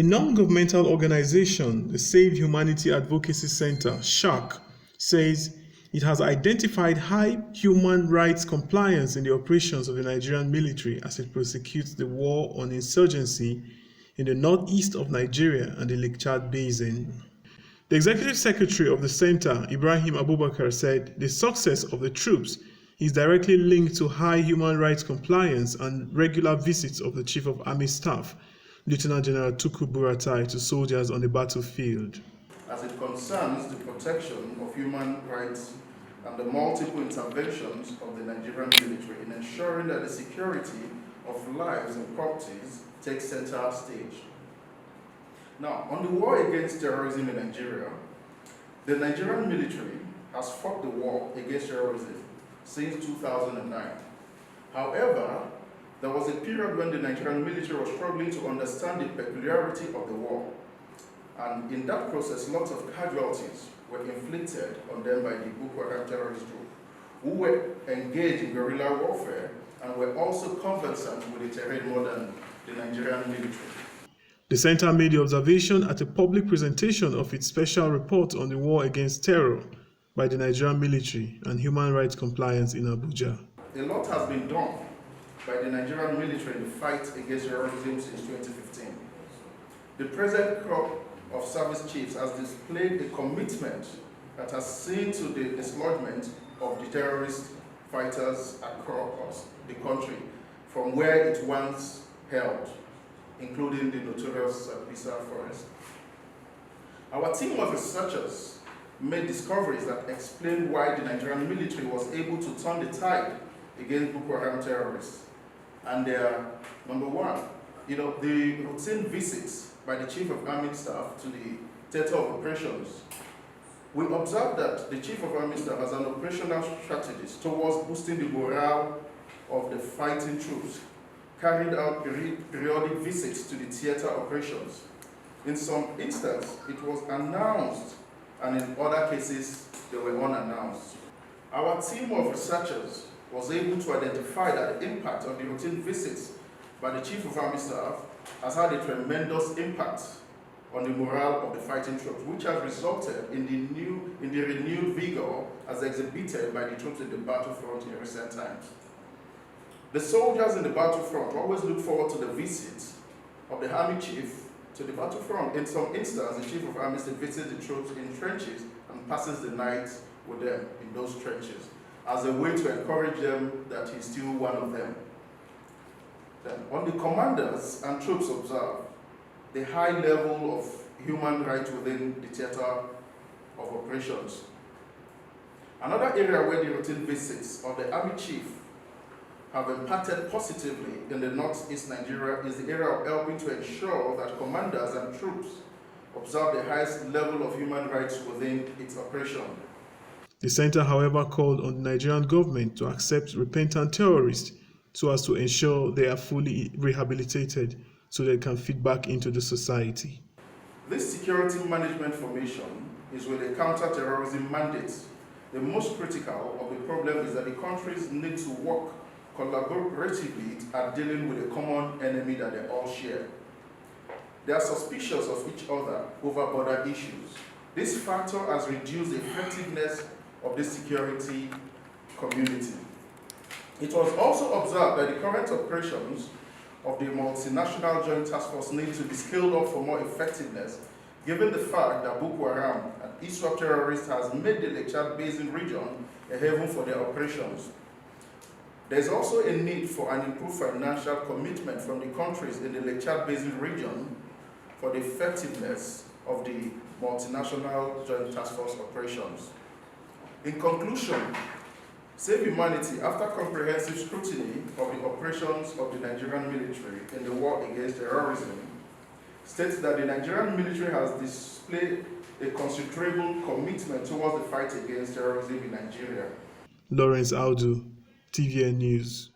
A non-governmental organization, the Save Humanity Advocacy Center, SHAC, says it has identified high human rights compliance in the operations of the Nigerian military as it prosecutes the war on insurgency in the northeast of Nigeria and the Lake Chad Basin. The executive secretary of the center, Ibrahim Abubakar, said the success of the troops is directly linked to high human rights compliance and regular visits of the Chief of Army Staff, Lieutenant General Tukur Buratai, to soldiers on the battlefield. As it concerns the protection of human rights and the multiple interventions of the Nigerian military in ensuring that the security of lives and properties takes center stage. Now, on the war against terrorism in Nigeria, the Nigerian military has fought the war against terrorism since 2009. However, there was a period when the Nigerian military was struggling to understand the peculiarity of the war. And in that process, lots of casualties were inflicted on them by the Boko Haram terrorist group, who were engaged in guerrilla warfare and were also conversant with the terrain more than the Nigerian military. The center made the observation at a public presentation of its special report on the war against terror by the Nigerian military and human rights compliance in Abuja. A lot has been done by the Nigerian military in the fight against terrorism since 2015. The present crop of service chiefs has displayed a commitment that has seen to the dislodgement of the terrorist fighters across the country from where it once held, including the notorious Bisa forest. Our team of researchers made discoveries that explain why the Nigerian military was able to turn the tide against Boko Haram terrorists. And they are, number one, the routine visits by the Chief of Army Staff to the theater of operations. We observed that the Chief of Army Staff has an operational strategy towards boosting the morale of the fighting troops, carried out periodic visits to the theater operations. In some instances, it was announced, and in other cases, they were unannounced. Our team of researchers was able to identify that the impact of the routine visits by the Chief of Army Staff has had a tremendous impact on the morale of the fighting troops, which has resulted in the renewed vigor as exhibited by the troops in the battlefront in recent times. The soldiers in the battlefront always look forward to the visits of the army chief to the battlefront. In some instances, the Chief of Army Staff visits the troops in trenches and passes the night with them in those trenches as a way to encourage them that he's still one of them. Then, on the commanders and troops observed the high level of human rights within the theater of operations. Another area where the routine visits of the army chief have impacted positively in the northeast Nigeria is the area of helping to ensure that commanders and troops observe the highest level of human rights within its operation. The center, however, called on the Nigerian government to accept repentant terrorists so as to ensure they are fully rehabilitated so they can fit back into the society. This security management formation is with a counter-terrorism mandate. The most critical of the problem is that the countries need to work collaboratively at dealing with a common enemy that they all share. They are suspicious of each other over border issues. This factor has reduced the effectiveness of the security community. It was also observed that the current operations of the multinational joint task force need to be scaled up for more effectiveness, given the fact that Boko Haram and ISWAP terrorists has made the Lake Chad Basin region a haven for their operations. There is also a need for an improved financial commitment from the countries in the Lake Chad Basin region for the effectiveness of the multinational joint task force operations. In conclusion, Save Humanity, after comprehensive scrutiny of the operations of the Nigerian military in the war against terrorism, states that the Nigerian military has displayed a considerable commitment towards the fight against terrorism in Nigeria. Lawrence Audu, TVN News.